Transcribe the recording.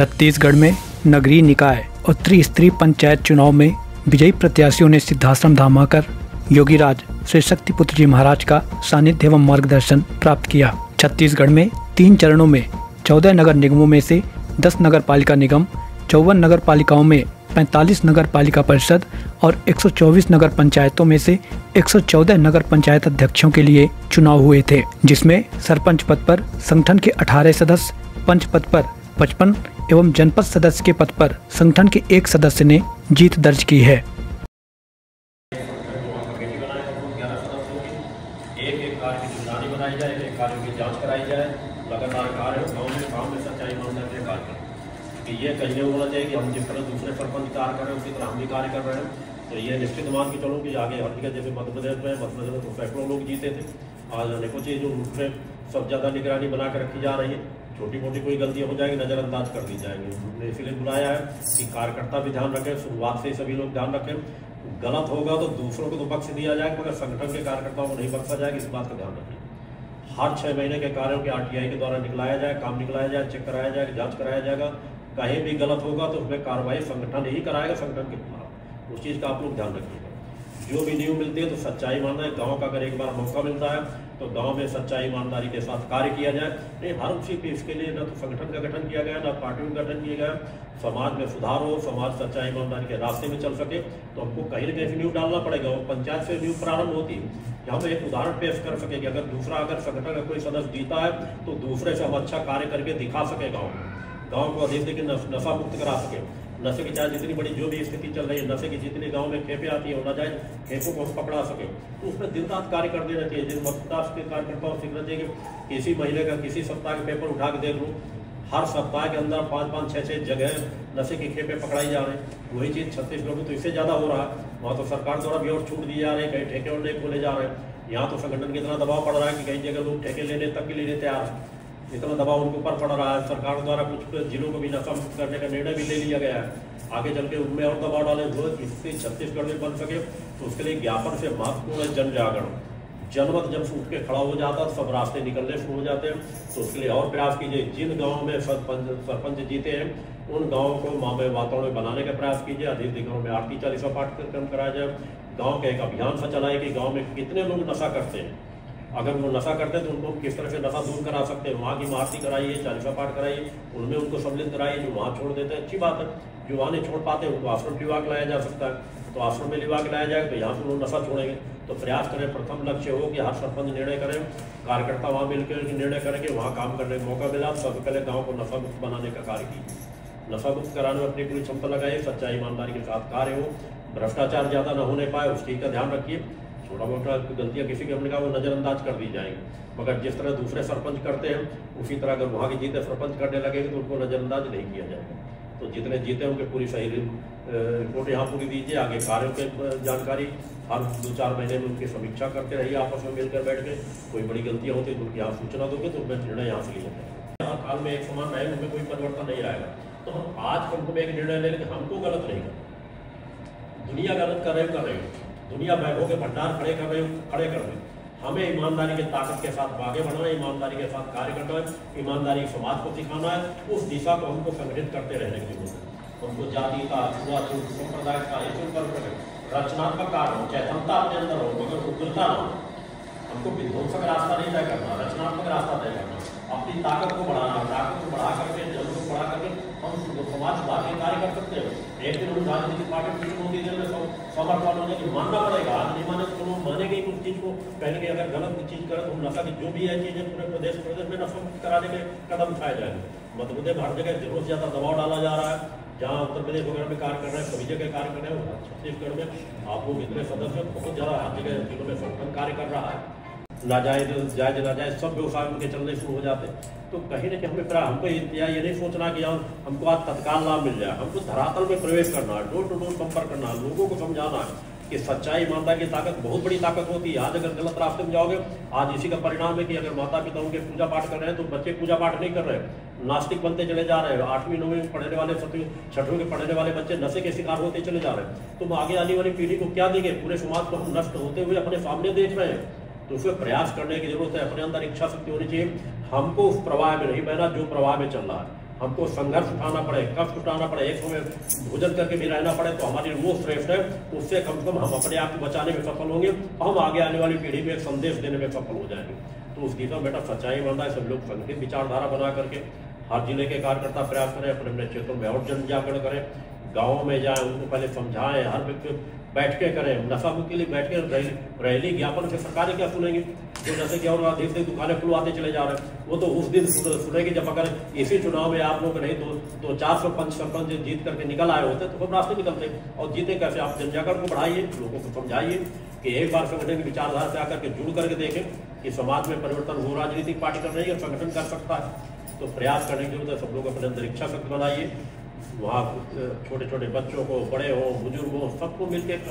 छत्तीसगढ़ में नगरीय निकाय और त्रिस्तरीय पंचायत चुनाव में विजयी प्रत्याशियों ने सिद्धाश्रम धाम आकर योगीराज श्री शक्तिपुत्र जी महाराज का सानिध्य एवं मार्गदर्शन प्राप्त किया। छत्तीसगढ़ में 3 चरणों में 14 नगर निगमों में से 10 नगर पालिका निगम, 54 नगर पालिकाओं में 45 नगर पालिका परिषद और 124 नगर पंचायतों में से 114 नगर पंचायत अध्यक्षों के लिए चुनाव हुए थे, जिसमें सरपंच पद पर संगठन के 18 सदस्य, पंच पद पर 55 एवं जनपद सदस्य के पद पर संगठन के 1 सदस्य ने जीत दर्ज की है। एक कार्य की निगरानी बनाई जाए, एक कार्यों की जांच कराई जाए, लगातार कार्य गाँव में काम में सच्चाई ईमानदारी के कार्य करें कि ये कहीं नहीं होना चाहिए कि हम जिस तरह दूसरे सरपंच कार्य कर रहे हैं उसी तरह हम भी कार्य कर रहे हैं। तो ये निश्चित मान के चलो कि आगे हर जगह जैसे मध्य प्रदेश में तो सैकड़ों लोग जीते थे, आज अनेकों चीज़ उसमें सब ज़्यादा निगरानी बना कर रखी जा रही है। छोटी मोटी कोई गलती हो जाएगी नज़रअंदाज कर दी जाएंगी। हमने इसीलिए बुलाया है कि कार्यकर्ता भी ध्यान रखें, शुरुआत से ही सभी लोग ध्यान रखें। गलत होगा तो दूसरों को तो बख्श दिया जाएगा मगर संगठन के कार्यकर्ताओं को नहीं बख्शा जाएगा, इस बात का ध्यान रखें। हर 6 महीने के कार्यों के RTI के द्वारा निकलाया जाए, काम निकलाया जाए, चेक कराया जाएगा, जांच कराया जाएगा। कहीं भी गलत होगा तो उसमें कार्रवाई संगठन ही कराएगा, संगठन के खिलाफ। उस चीज़ का आप लोग ध्यान रखिएगा। जो भी न्यू मिलती है तो सच्चाई ईमानदारी, गाँव का अगर एक बार मौका मिलता है तो गांव में सच्चाई ईमानदारी के साथ कार्य किया जाए। नहीं, हर उसी पे इसके लिए न तो संगठन का गठन किया गया, न पार्टियों का गठन किया गया। समाज में सुधार हो, समाज सच्चाई ईमानदारी के रास्ते में चल सके तो हमको कहीं न कहीं न्यू डालना पड़ेगा। वो पंचायत से न्यू प्रारंभ होती है कि हम एक उदाहरण पेश कर सके कि अगर संगठन का कोई सदस्य जीता है तो दूसरे से हम अच्छा कार्य करके दिखा सके, गाँव को अधिक से नशा मुक्त करा सके। नशे की चाहे जितनी बड़ी जो भी स्थिति चल रही है, नशे की जितनी गांव में खेपे आती है, नाजायज खेपों को हम पकड़ा सके तो उसमें दिन रात कार्य कर देना चाहिए। जिन मतदाता के कार्यकर्ताओं से सीखना चाहिए कि किसी महीने का किसी सप्ताह के पेपर उठा के देख लूँ, हर सप्ताह के अंदर 5-5, 6-6 जगह नशे की खेपे पकड़ाई जा रहे हैं। वही चीज़ छत्तीसगढ़ में तो इससे ज़्यादा हो रहा है। वहाँ तो सरकार द्वारा भी और छूट दी जा रही है, कहीं ठेके और नहीं खोले जा रहे हैं। यहाँ तो संगठन के इतना दबाव पड़ रहा है कि कई जगह लोग ठेके लेने तक के लिए तैयार है, इतना दबाव उनके ऊपर पड़ रहा है। सरकार द्वारा कुछ जिलों को भी नशा मुक्त करने का निर्णय भी ले लिया गया है। आगे चल के उनमें और दबाव डाले हुए जिससे छत्तीसगढ़ में बन सके तो उसके लिए ज्ञापन से महत्वपूर्ण है जन जागरण। जनमत जब फूट के खड़ा हो जाता है सब रास्ते निकलने शुरू हो जाते हैं। तो उसके लिए और प्रयास कीजिए। जिन गाँवों में सरपंच जीते हैं उन गाँवों को मामले वातावरण बनाने का प्रयास कीजिए। अधिक गाँव में आरती 40 पाठ कार्यक्रम कराया जाए। गाँव के एक अभियान सा चलाए कि गाँव में कितने लोग नशा करते हैं, अगर वो नशा करते हैं तो उनको किस तरह से नशा दूर करा सकते हैं। वहाँ की आरती कराइए, 40 पाठ कराइए, उनमें उनको सम्मिलित कराइए। जो वहाँ छोड़ देते हैं अच्छी बात है, जो वहाँ नहीं छोड़ पाते उनको आश्रम विभाग लाया जा सकता है। तो आश्रम में विभाग लाया जाएगा तो यहाँ से लोग नशा छोड़ेंगे। तो प्रयास करें, प्रथम लक्ष्य हो कि हर सरपंच निर्णय करें, कार्यकर्ता वहाँ मिलकर निर्णय करें कि वहाँ काम करने का मौका मिला, सबसे पहले गाँव को नशा मुक्त बनाने का कार्य कीजिए। नशा मुक्त कराने में अपनी पूरी क्षमता लगाइए, सच्चाई ईमानदारी के साथ कार्य हो, भ्रष्टाचार ज़्यादा न होने पाए उस चीज़ का ध्यान रखिए। छोटा मोटा गलतियाँ किसी की हमने कहा वो नज़रअंदाज कर दी जाएंगी, मगर जिस तरह दूसरे सरपंच करते हैं उसी तरह अगर वहाँ के जीते सरपंच करने लगेंगे तो उनको नज़रअंदाज नहीं किया जाएगा। तो जितने जीते उनके पूरी सही रिपोर्ट यहाँ पूरी दीजिए। आगे कार्यों के जानकारी हर 2-4 महीने में उनकी समीक्षा करते रहिए, आपस में मिलकर बैठ के। कोई बड़ी गलतियाँ होती तो उनकी यहाँ सूचना दोगे तो उनमें निर्णय यहाँ से लिया जाएगा। हर हाल में एक समान रहे, उनमें कोई परिवर्तन नहीं आएगा। तो हम आज हमको एक निर्णय ले लें, हमको गलत नहीं करना। दुनिया गलत कर रहे हो, दुनिया वैभव के भंडार खड़े कर रहे हो। हमें ईमानदारी की ताकत के साथ आगे बढ़ना है, ईमानदारी के साथ कार्य करना है, ईमानदारी समाज को सिखाना है। उस दिशा को हमको संगठित करते रहने की जरूरत है। हमको जाति का, छुआछूत, संप्रदाय का ये सब रचनात्मक कार्य हो, चाहे क्षमता अपने अंदर हो मगर उग्रता ना हो। हमको विध्वंसक रास्ता नहीं तय करना, रचनात्मक रास्ता तय करना, अपनी ताकत को बढ़ाना। ताकत को बढ़ा करके, जन को बढ़ा करके हम समाज सुधार के कार्य कर सकते हैं। एक दिन उन राजनीतिक पार्टी किसी को देने में समर्थन होने की मानना पड़ेगा। आज नहीं माने तो लोग मानेंगे ही कुछ चीज़ को, कहेंगे अगर गलत चीज़ करें तो नशा की जो भी है चीज़ें पूरे प्रदेश में नशा मुक्त कराने के कदम उठाए जाएंगे। मध्य प्रदेश हर जगह जरूरत से ज़्यादा दबाव डाला जा रहा है। जहाँ उत्तर प्रदेश वगैरह में कार्य कर रहे हैं, सभी जगह कार्य कर रहे हैं। छत्तीसगढ़ में आप लोग इतने सदस्य बहुत ज़्यादा हर जगह जिलों में संगठन कार्य कर रहा है। नाजायज नाजायज सब व्यवसाय उनके चलने शुरू हो जाते हैं। तो कहीं ना कहीं हमको ये नहीं सोचना कि हमको आज तत्काल लाभ मिल जाए। हमको धरातल में प्रवेश करना है, डोर टू डोर संपर्क करना है, लोगों को समझाना है कि सच्चाई ईमानदारी की ताकत बहुत बड़ी ताकत होती है। आज अगर गलत रास्ते में जाओगे, आज इसी का परिणाम है कि अगर माता पिता उनके पूजा पाठ कर रहे हैं तो बच्चे पूजा पाठ नहीं कर रहे हैं, नास्तिक बनते चले जा रहे हैं। 8वीं 9वीं में पढ़ने वाले, 7वीं 6वीं के पढ़ने वाले बच्चे नशे के शिकार होते चले जा रहे हैं। तो आगे आने वाली पीढ़ी को क्या देंगे? पूरे समाज को हम नष्ट होते हुए अपने सामने देख रहे हैं। तो उसमें प्रयास करने की जरूरत है। अपने अंदर इच्छा शक्ति होनी चाहिए। हमको उस प्रवाह में नहीं बहना जो प्रवाह में चल रहा है। हमको संघर्ष उठाना पड़े, कष्ट उठाना पड़े, एक समय भोजन करके भी रहना पड़े, तो हमारी वो श्रेष्ठ है, उससे कम से कम हम अपने आप को बचाने में सफल होंगे, हम आगे आने वाली पीढ़ी में एक संदेश देने में सफल हो जाएंगे। तो उस गीता में बेटा सच्चाई ईमानदारी सब लोग संगठित विचारधारा बना करके हर जिले के कार्यकर्ता प्रयास करें, अपने अपने क्षेत्रों में और जन जागरण करें, गाँव में जाएं, उनको पहले समझाएं, हर व्यक्ति बैठके करें, नशा मुक्ति के लिए बैठके रैली ज्ञापन से सरकारें क्या सुनेंगी? तो जैसे कि और देश से दुकानें खुलवाते चले जा रहे हैं, वो तो उस दिन सुनेगी जब अगर इसी चुनाव में आप लोग नहीं तो 405 सरपंच जीत करके निकल आए होते तो हम रास्ते निकलते। और जीते कैसे? आप जन जागरण को बढ़ाइए, लोगों को समझाइए कि एक बार संगठन की विचारधारा से आकर के जुड़ करके देखें कि समाज में परिवर्तन हो, राजनीतिक पार्टी कर रही है, संगठन कर सकता है। तो प्रयास करने की जरूरत है, सब लोग अपने अंदर इच्छा शक्ति बनाइए, वहाँ छोटे छोटे बच्चों को, बड़े हो, बुजुर्ग हो, सबको मिलकर